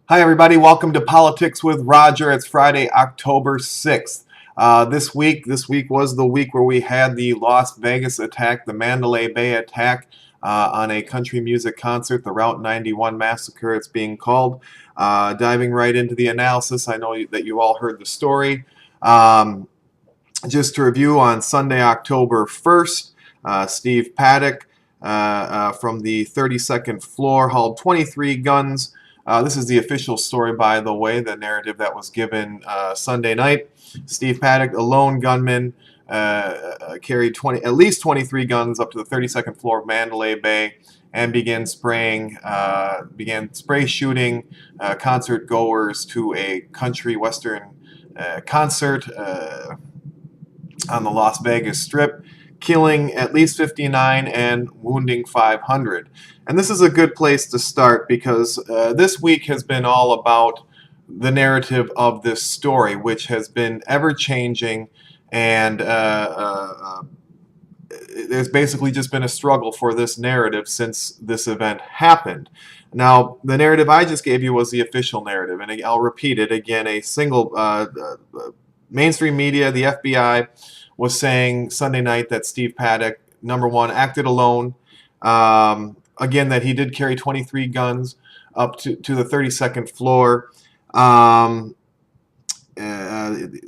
Hi, everybody. Welcome to Politics with Roger. It's Friday, October 6th. This week was the week where we had the Las Vegas attack, the Mandalay Bay attack on a country music concert, the Route 91 Massacre, it's being called. Diving right into the analysis, I know that you all heard the story. Just to review, on Sunday, October 1st, Steve Paddock from the 32nd floor hauled 23 guns. This is the official story, by the way, the narrative that was given Sunday night. Steve Paddock, a lone gunman, carried at least 23 guns up to the 32nd floor of Mandalay Bay and began spray shooting concert goers to a country western concert on the Las Vegas Strip, killing at least 59 and wounding 500. And this is a good place to start because this week has been all about the narrative of this story, which has been ever-changing, and there's basically just been a struggle for this narrative since this event happened. Now, the narrative I just gave you was the official narrative, and I'll repeat it again. A single mainstream media, the FBI, was saying Sunday night that Steve Paddock, number one, acted alone. Again, that he did carry 23 guns up to the 32nd floor.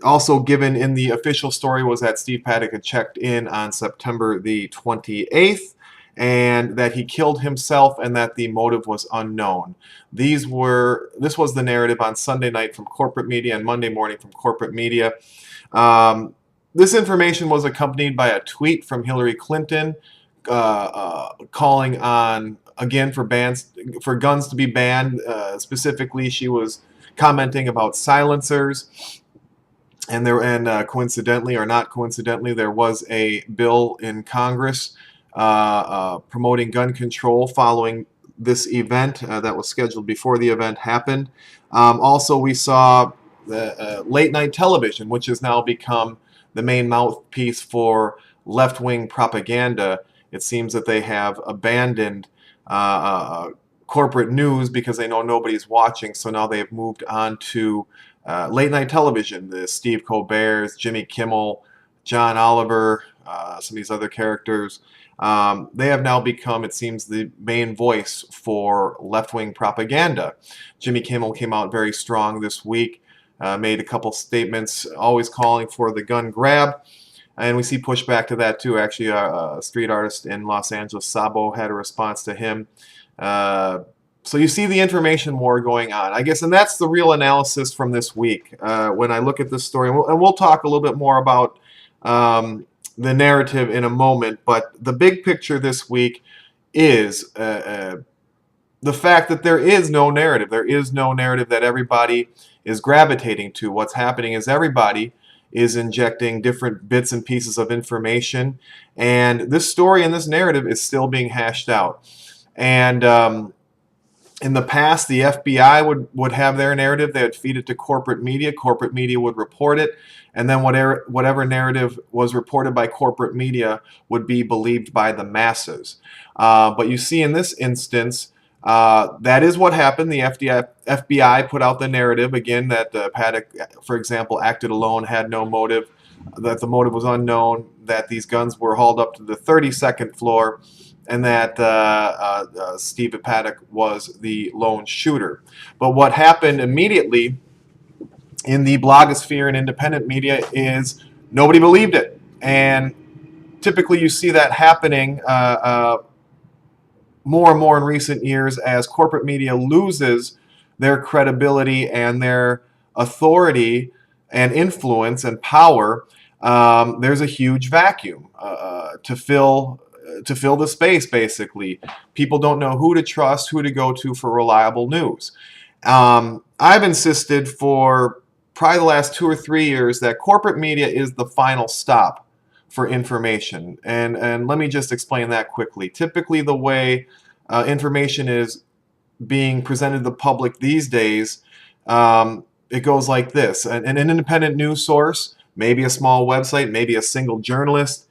Also given in the official story was that Steve Paddock had checked in on September the 28th, and that he killed himself and that the motive was unknown. This was the narrative on Sunday night from corporate media and Monday morning from corporate media. This information was accompanied by a tweet from Hillary Clinton calling on, again, for guns to be banned. Specifically, she was commenting about silencers. And coincidentally or not coincidentally, there was a bill in Congress promoting gun control following this event that was scheduled before the event happened. Also, we saw late night television, which has now become the main mouthpiece for left-wing propaganda. It seems that they have abandoned corporate news because they know nobody's watching, so now they've moved on to late-night television. The Steve Colbert's, Jimmy Kimmel, John Oliver, some of these other characters. They have now become, it seems, the main voice for left-wing propaganda. Jimmy Kimmel came out very strong this week. Made a couple statements, always calling for the gun grab, and we see pushback to that too. Actually, a street artist in Los Angeles, Sabo, had a response to him. So you see the information war going on, I guess, and that's the real analysis from this week. When I look at this story, and we'll talk a little bit more about the narrative in a moment, but the big picture this week is the fact that there is no narrative. There is no narrative that everybody is gravitating to. What's happening is everybody is injecting different bits and pieces of information, and this story and this narrative is still being hashed out. And in the past, the FBI would have their narrative. They would feed it to corporate media. Corporate media would report it, and then whatever narrative was reported by corporate media would be believed by the masses. But you see in this instance, that is what happened. The FBI put out the narrative, again, that Paddock, for example, acted alone, had no motive, that the motive was unknown, that these guns were hauled up to the 32nd floor, and that Steve Paddock was the lone shooter. But what happened immediately in the blogosphere and independent media is nobody believed it. And typically you see that happening more and more in recent years as corporate media loses their credibility and their authority and influence and power. There's a huge vacuum to fill the space, basically. People don't know who to trust, who to go to for reliable news. I've insisted for probably the last 2 or 3 years that corporate media is the final stop for information. And let me just explain that quickly. Typically, the way information is being presented to the public these days, it goes like this. An independent news source, maybe a small website, maybe a single journalist,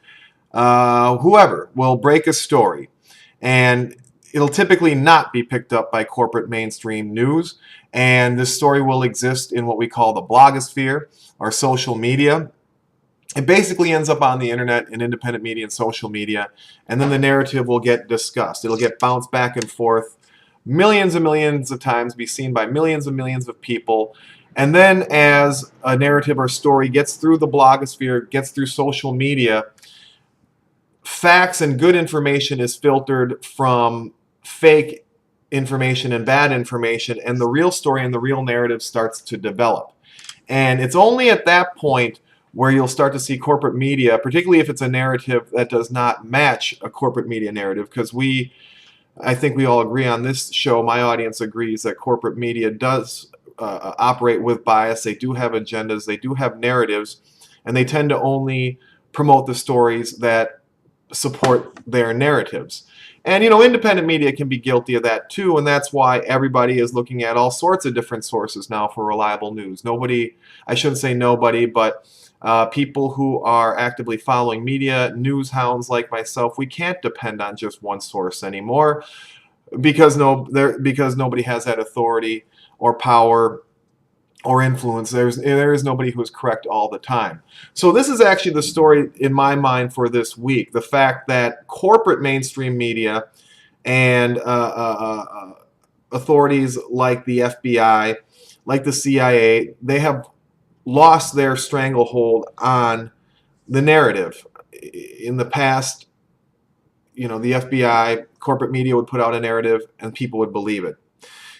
whoever will break a story. And it'll typically not be picked up by corporate mainstream news, and this story will exist in what we call the blogosphere or social media. It basically ends up on the internet in independent media and social media, and then the narrative will get discussed. It'll get bounced back and forth millions and millions of times, be seen by millions and millions of people, and then as a narrative or story gets through the blogosphere, gets through social media, facts and good information is filtered from fake information and bad information, and the real story and the real narrative starts to develop. And it's only at that point where you'll start to see corporate media, particularly if it's a narrative that does not match a corporate media narrative, because I think we all agree on this show, my audience agrees that corporate media does operate with bias. They do have agendas, they do have narratives, and they tend to only promote the stories that support their narratives. And, independent media can be guilty of that too, and that's why everybody is looking at all sorts of different sources now for reliable news. Nobody, I shouldn't say nobody, but people who are actively following media, news hounds like myself, we can't depend on just one source anymore because nobody has that authority or power or influence. There is nobody who is correct all the time. So this is actually the story in my mind for this week. The fact that corporate mainstream media and authorities like the FBI, like the CIA, they have lost their stranglehold on the narrative. In the past, the FBI, corporate media would put out a narrative and people would believe it.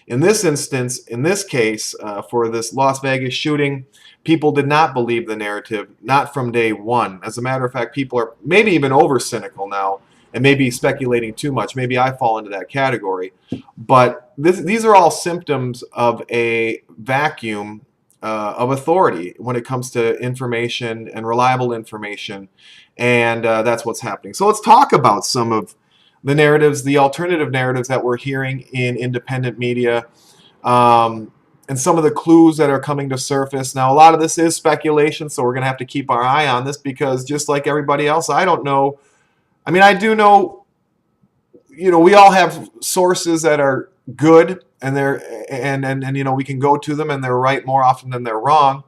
In this instance, in this case, for this Las Vegas shooting, people did not believe the narrative, not from day one. As a matter of fact, people are maybe even over cynical now and maybe speculating too much. Maybe I fall into that category. But these are all symptoms of a vacuum of authority when it comes to information and reliable information. And that's what's happening. So let's talk about some of the narratives, the alternative narratives that we're hearing in independent media, and some of the clues that are coming to surface. Now, a lot of this is speculation, so we're going to have to keep our eye on this because just like everybody else, I don't know. I mean, I do know, we all have sources that are good and we can go to them and they're right more often than they're wrong.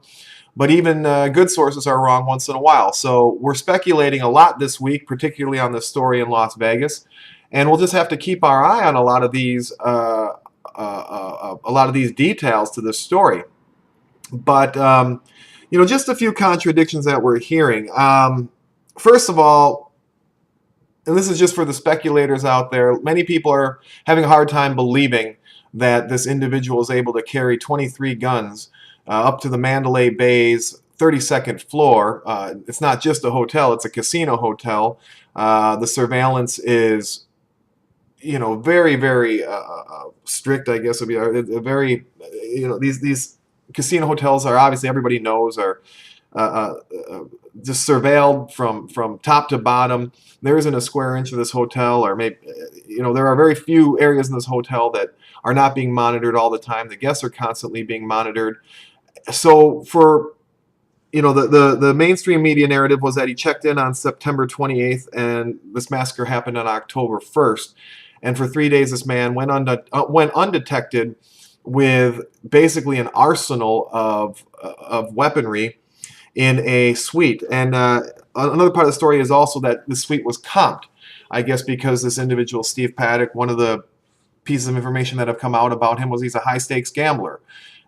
But even good sources are wrong once in a while. So we're speculating a lot this week, particularly on this story in Las Vegas, and we'll just have to keep our eye on a lot of these details to this story. But just a few contradictions that we're hearing. First of all, and this is just for the speculators out there, many people are having a hard time believing that this individual is able to carry 23 guns up to the Mandalay Bay's 32nd floor. It's not just a hotel, it's a casino hotel. The surveillance is, very, very strict, I guess would be a very, these casino hotels are obviously, everybody knows, are just surveilled from top to bottom. There isn't a square inch of this hotel, or maybe, there are very few areas in this hotel that are not being monitored all the time. The guests are constantly being monitored. So for, the mainstream media narrative was that he checked in on September 28th and this massacre happened on October 1st. And for 3 days, this man went undetected with basically an arsenal of weaponry in a suite. And another part of the story is also that the suite was comped, I guess because this individual, Steve Paddock, one of the pieces of information that have come out about him was he's a high-stakes gambler.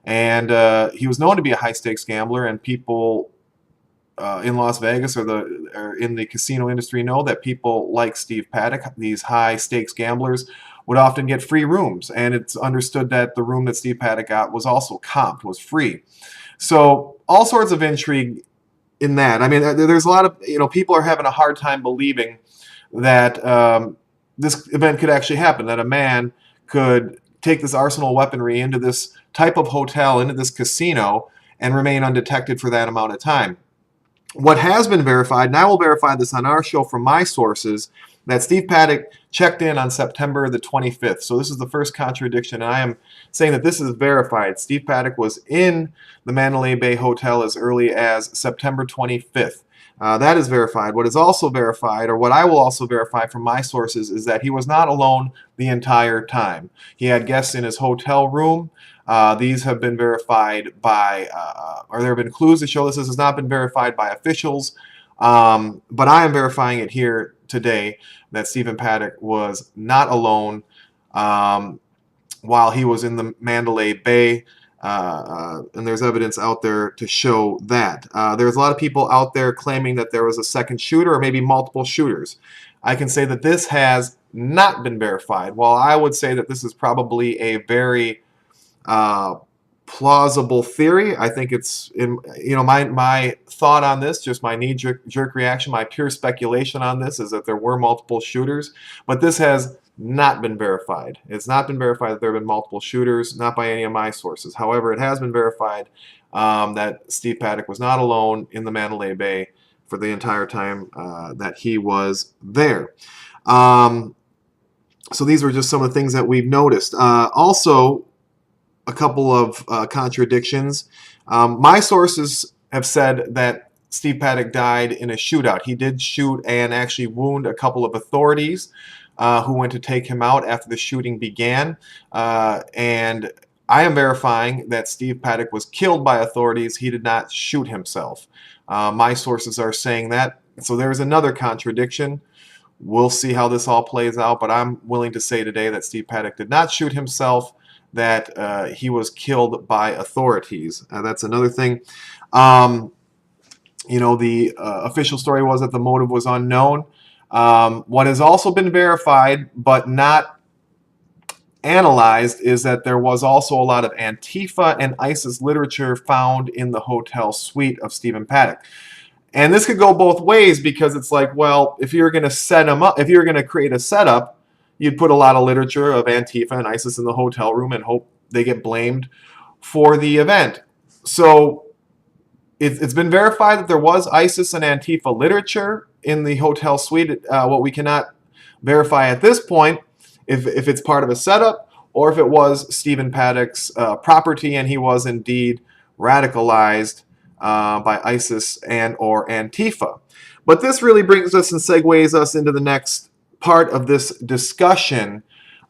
And he was known to be a high-stakes gambler, and people in Las Vegas or in the casino industry know that people like Steve Paddock, these high-stakes gamblers, would often get free rooms. And it's understood that the room that Steve Paddock got was also comped, was free. So all sorts of intrigue in that. I mean, there's a lot of, people are having a hard time believing that this event could actually happen, that a man could take this arsenal of weaponry into this type of hotel, into this casino, and remain undetected for that amount of time. What has been verified, and I will verify this on our show from my sources, that Steve Paddock checked in on September the 25th. So this is the first contradiction, and I am saying that this is verified. Steve Paddock was in the Mandalay Bay Hotel as early as September 25th. That is verified. What is also verified, or what I will also verify from my sources, is that he was not alone the entire time. He had guests in his hotel room. These have been verified by, or there have been clues to show this has not been verified by officials. But I am verifying it here today that Stephen Paddock was not alone while he was in the Mandalay Bay. And there's evidence out there to show that. There's a lot of people out there claiming that there was a second shooter or maybe multiple shooters. I can say that this has not been verified. While I would say that this is probably a very plausible theory, I think it's, my thought on this, just my knee-jerk reaction, my pure speculation on this is that there were multiple shooters, but this has not been verified. It's not been verified that there have been multiple shooters, not by any of my sources. However, it has been verified that Steve Paddock was not alone in the Mandalay Bay for the entire time that he was there. So these were just some of the things that we've noticed. Also, a couple of contradictions. My sources have said that Steve Paddock died in a shootout. He did shoot and actually wound a couple of authorities who went to take him out after the shooting began. And I am verifying that Steve Paddock was killed by authorities. He did not shoot himself. My sources are saying that. So there's another contradiction. We'll see how this all plays out, but I'm willing to say today that Steve Paddock did not shoot himself, that he was killed by authorities. That's another thing. The official story was that the motive was unknown. What has also been verified but not analyzed is that there was also a lot of Antifa and ISIS literature found in the hotel suite of Stephen Paddock. And this could go both ways, because it's like, well, if you're going to set him up, if you're going to create a setup, you'd put a lot of literature of Antifa and ISIS in the hotel room and hope they get blamed for the event. So it's been verified that there was ISIS and Antifa literature in the hotel suite. What we cannot verify at this point, if it's part of a setup or if it was Stephen Paddock's property and he was indeed radicalized by ISIS and or Antifa. But this really brings us and segues us into the next part of this discussion,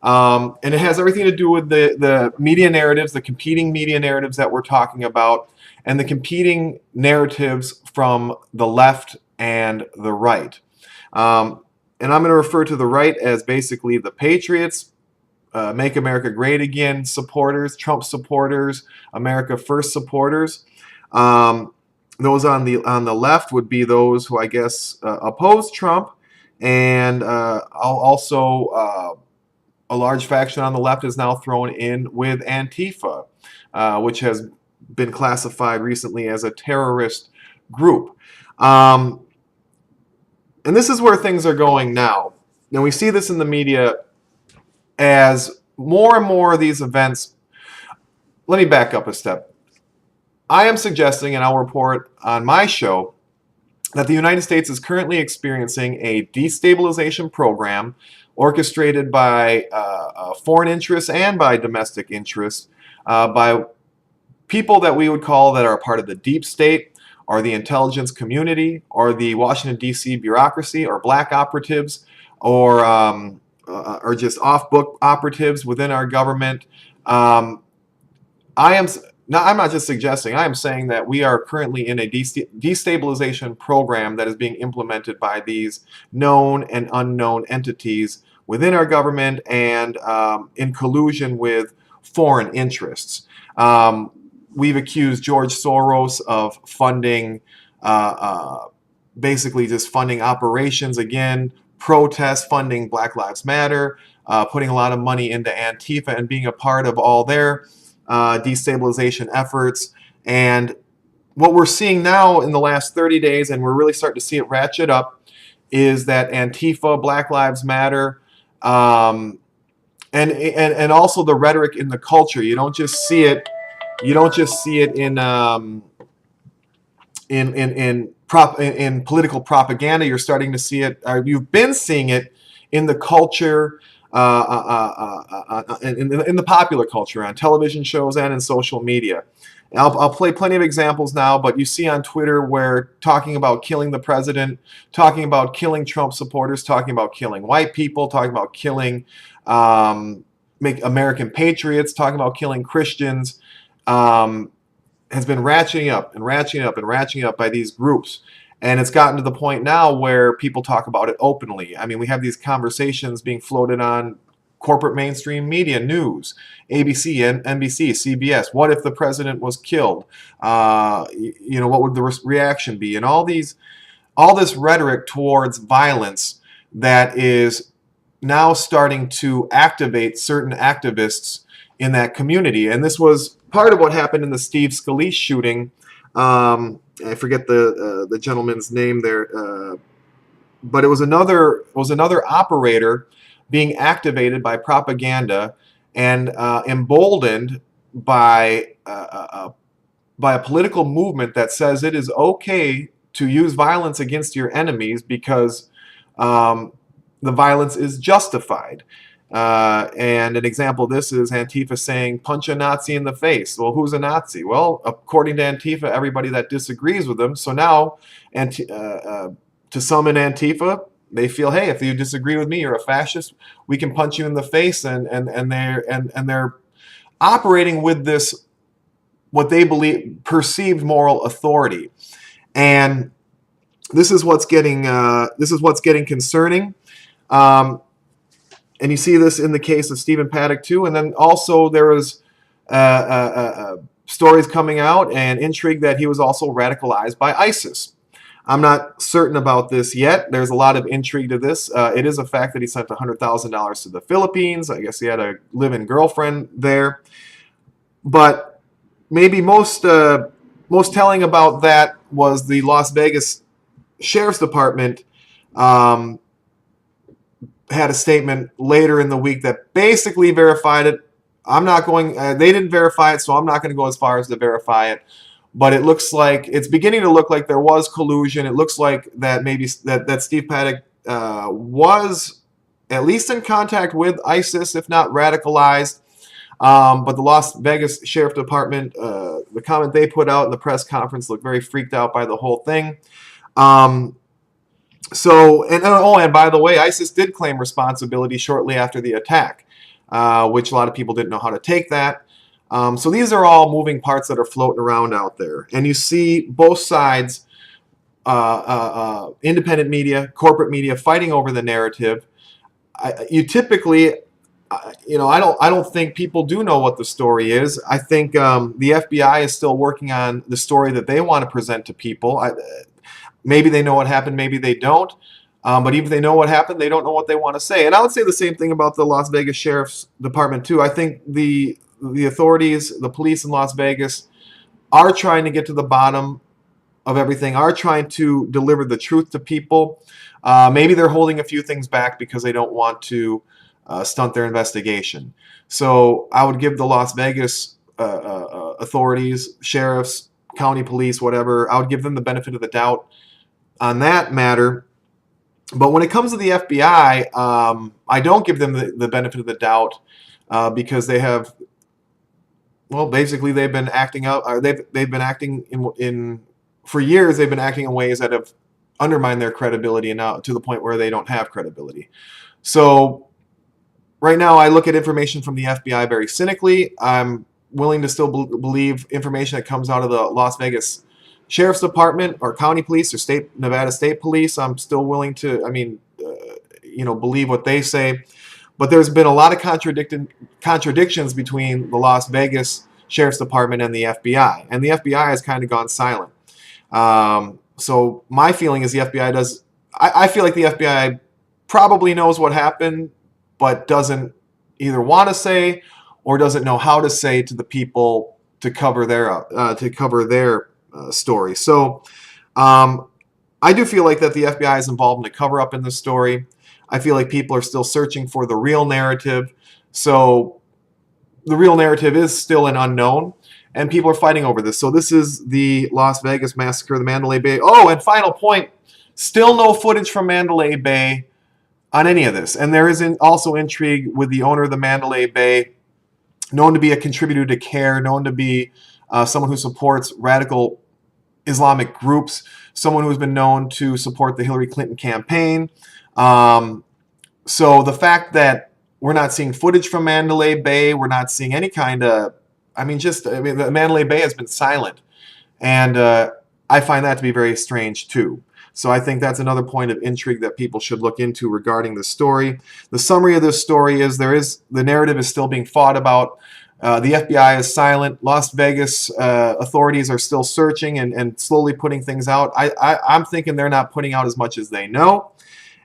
and it has everything to do with the media narratives, the competing media narratives that we're talking about, and the competing narratives from the left and the right. And I'm going to refer to the right as basically the Patriots, Make America Great Again supporters, Trump supporters, America First supporters. Those on the left would be those who, I guess, oppose Trump, and also a large faction on the left is now thrown in with Antifa, which has been classified recently as a terrorist group. And this is where things are going now. Now, we see this in the media as more and more of these events. Let me back up a step. I am suggesting, and I'll report on my show, that the United States is currently experiencing a destabilization program orchestrated by foreign interests and by domestic interests, by people that we would call that are a part of the deep state, or the intelligence community, or the Washington, D.C. bureaucracy, or black operatives, or just off-book operatives within our government. I'm not just suggesting, I am saying that we are currently in a destabilization program that is being implemented by these known and unknown entities within our government and in collusion with foreign interests. We've accused George Soros of funding, basically just funding operations, again, protests, funding Black Lives Matter, putting a lot of money into Antifa and being a part of all their destabilization efforts. And what we're seeing now in the last 30 days, and we're really starting to see it ratchet up, is that Antifa, Black Lives Matter, and also the rhetoric in the culture. You don't just see it. You don't just see it in political propaganda. You're starting to see it. You've been seeing it in the culture. In the popular culture, on television shows and in social media. I'll play plenty of examples now, but you see on Twitter where talking about killing the president, talking about killing Trump supporters, talking about killing white people, talking about killing make American patriots, talking about killing Christians, has been ratcheting up and ratcheting up and ratcheting up by these groups. And it's gotten to the point now where people talk about it openly. I mean, we have these conversations being floated on corporate mainstream media, news, ABC, NBC, CBS. What if the president was killed? What would the reaction be? And all this rhetoric towards violence that is now starting to activate certain activists in that community. And this was part of what happened in the Steve Scalise shooting. I forget the gentleman's name there, but it was another operator being activated by propaganda and emboldened by a political movement that says it is okay to use violence against your enemies because the violence is justified. And an example of this is Antifa saying, punch a Nazi in the face. Well, who's a Nazi? Well, according to Antifa, everybody that disagrees with them. So now, to some in Antifa, they feel, hey, if you disagree with me, you're a fascist. We can punch you in the face, and they're operating with this, what they believe, perceived moral authority. And this is what's getting concerning. And you see this in the case of Stephen Paddock too. And then also there was stories coming out and intrigue that he was also radicalized by ISIS. I'm not certain about this yet. There's a lot of intrigue to this. It is a fact that he sent $100,000 to the Philippines. I guess he had a live-in girlfriend there. But maybe most telling about that was the Las Vegas Sheriff's Department had a statement later in the week that basically verified it. I'm not going, they didn't verify it, so I'm not going to go as far as to verify it. But it looks like, it's beginning to look like there was collusion. It looks like that maybe that Steve Paddock was at least in contact with ISIS, if not radicalized. But the Las Vegas Sheriff Department, the comment they put out in the press conference looked very freaked out by the whole thing. And by the way, ISIS did claim responsibility shortly after the attack, which a lot of people didn't know how to take that. So these are all moving parts that are floating around out there. And you see both sides, independent media, corporate media, fighting over the narrative. I don't think people do know what the story is. I think the FBI is still working on the story that they want to present to people. Maybe they know what happened, maybe they don't. But even if they know what happened, they don't know what they want to say. And I would say the same thing about the Las Vegas Sheriff's Department too. I think the authorities, the police in Las Vegas, are trying to get to the bottom of everything, are trying to deliver the truth to people. Maybe they're holding a few things back because they don't want to stunt their investigation. So I would give the Las Vegas authorities, sheriffs, county police, whatever, I would give them the benefit of the doubt on that matter. But when it comes to the FBI, I don't give them the benefit of the doubt because they have, well, basically they've been acting out. They've been acting in for years. They've been acting in ways that have undermined their credibility, and now to the point where they don't have credibility. So right now, I look at information from the FBI very cynically. I'm willing to still believe information that comes out of the Las Vegas Sheriff's Department or county police or Nevada State Police. I'm still willing to, believe what they say. But there's been a lot of contradictions between the Las Vegas Sheriff's Department and the FBI. And the FBI has kind of gone silent. So my feeling is the FBI does... I feel like the FBI probably knows what happened, but doesn't either want to say or doesn't know how to say to the people to cover their story. So I do feel like that the FBI is involved in a cover-up in this story. I feel like people are still searching for the real narrative. So the real narrative is still an unknown, and people are fighting over this. So this is the Las Vegas Massacre, the Mandalay Bay. Oh, and final point, still no footage from Mandalay Bay on any of this. And there is also intrigue with the owner of the Mandalay Bay, known to be a contributor to CARE, known to be someone who supports radical Islamic groups, someone who's been known to support the Hillary Clinton campaign. So the fact that we're not seeing footage from Mandalay Bay, we're not seeing any kind of, the Mandalay Bay has been silent. And I find that to be very strange too. So I think that's another point of intrigue that people should look into regarding the story. The summary of this story is the narrative is still being fought about. The FBI is silent. Las Vegas authorities are still searching and slowly putting things out. I'm thinking they're not putting out as much as they know.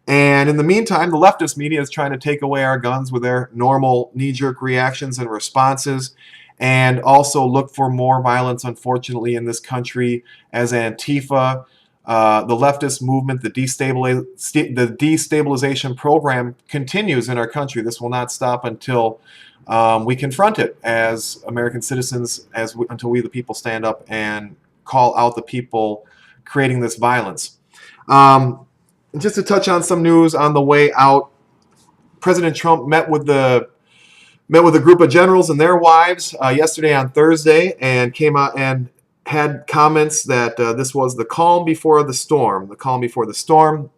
And in the meantime, the leftist media is trying to take away our guns with their normal knee-jerk reactions and responses, and also look for more violence, unfortunately, in this country as Antifa, the leftist movement, the destabilization program continues in our country. This will not stop until we confront it as American citizens, until we the people stand up and call out the people creating this violence. Just to touch on some news on the way out, President Trump met with a group of generals and their wives yesterday on Thursday, and came out and had comments that this was the calm before the storm. The calm before the storm.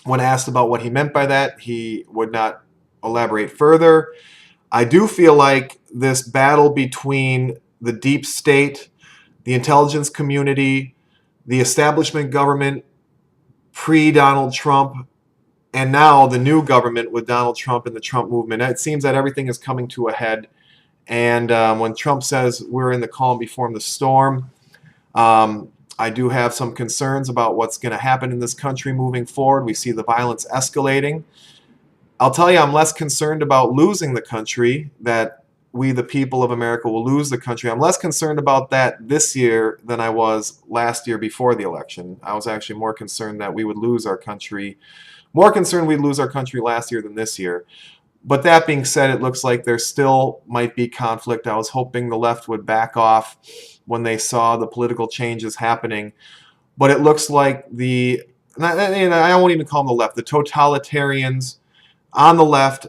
When asked about what he meant by that, he would not elaborate further. I do feel like this battle between the deep state, the intelligence community, the establishment government, pre-Donald Trump, and now the new government with Donald Trump and the Trump movement. It seems that everything is coming to a head. And when Trump says we're in the calm before the storm, I do have some concerns about what's going to happen in this country moving forward. We see the violence escalating. I'll tell you, I'm less concerned about losing the country, that we, the people of America, will lose the country. I'm less concerned about that this year than I was last year before the election. I was actually more concerned that we would lose our country, more concerned we'd lose our country last year than this year. But that being said, it looks like there still might be conflict. I was hoping the left would back off when they saw the political changes happening. But it looks like I won't even call them the left, the totalitarians on the left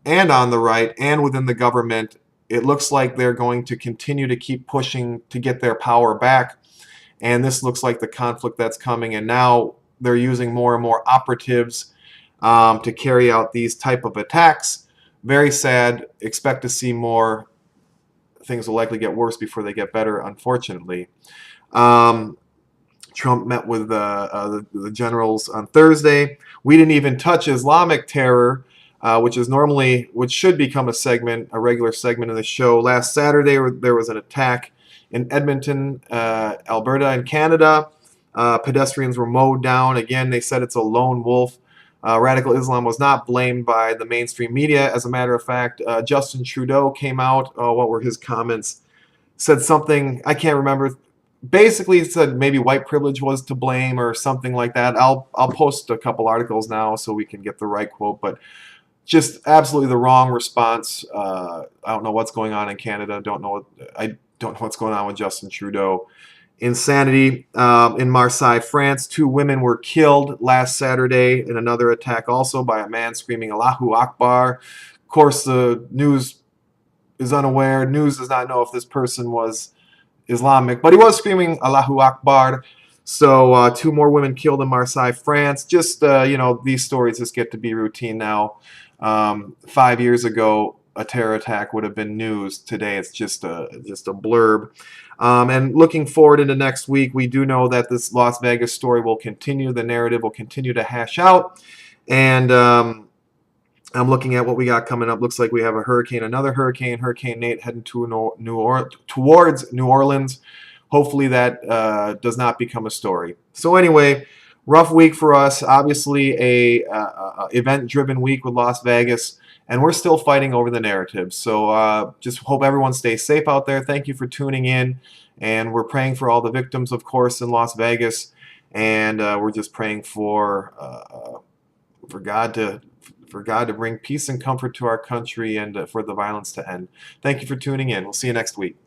and on the right and within the government, it looks like they're going to continue to keep pushing to get their power back. And this looks like the conflict that's coming. And now they're using more and more operatives to carry out these type of attacks. Very sad. Expect to see more. Things will likely get worse before they get better, unfortunately. Trump met with the generals on Thursday. We didn't even touch Islamic Terror, which should become a regular segment of the show. Last Saturday, there was an attack in Edmonton, Alberta, in Canada. Pedestrians were mowed down. Again, they said it's a lone wolf. Radical Islam was not blamed by the mainstream media. As a matter of fact, Justin Trudeau came out. What were his comments? Said something, I can't remember. Basically, he said maybe white privilege was to blame or something like that. I'll post a couple articles now so we can get the right quote, but just absolutely the wrong response. I don't know what's going on in Canada. I don't know what's going on with Justin Trudeau. Insanity. In Marseille, France, 2 women were killed last Saturday in another attack also by a man screaming Allahu Akbar. Of course, the news is unaware. News does not know if this person was Islamic, but he was screaming Allahu Akbar. So 2 more women killed in Marseille, France. Just, these stories just get to be routine now. 5 years ago, a terror attack would have been news. Today, it's just a blurb. And looking forward into next week, we do know that this Las Vegas story will continue. The narrative will continue to hash out. And I'm looking at what we got coming up. Looks like we have another hurricane, Hurricane Nate, heading towards New Orleans. Hopefully that does not become a story. So anyway, rough week for us. Obviously a event-driven week with Las Vegas. And we're still fighting over the narrative. So just hope everyone stays safe out there. Thank you for tuning in. And we're praying for all the victims, of course, in Las Vegas. And we're just praying for God to bring peace and comfort to our country and for the violence to end. Thank you for tuning in. We'll see you next week.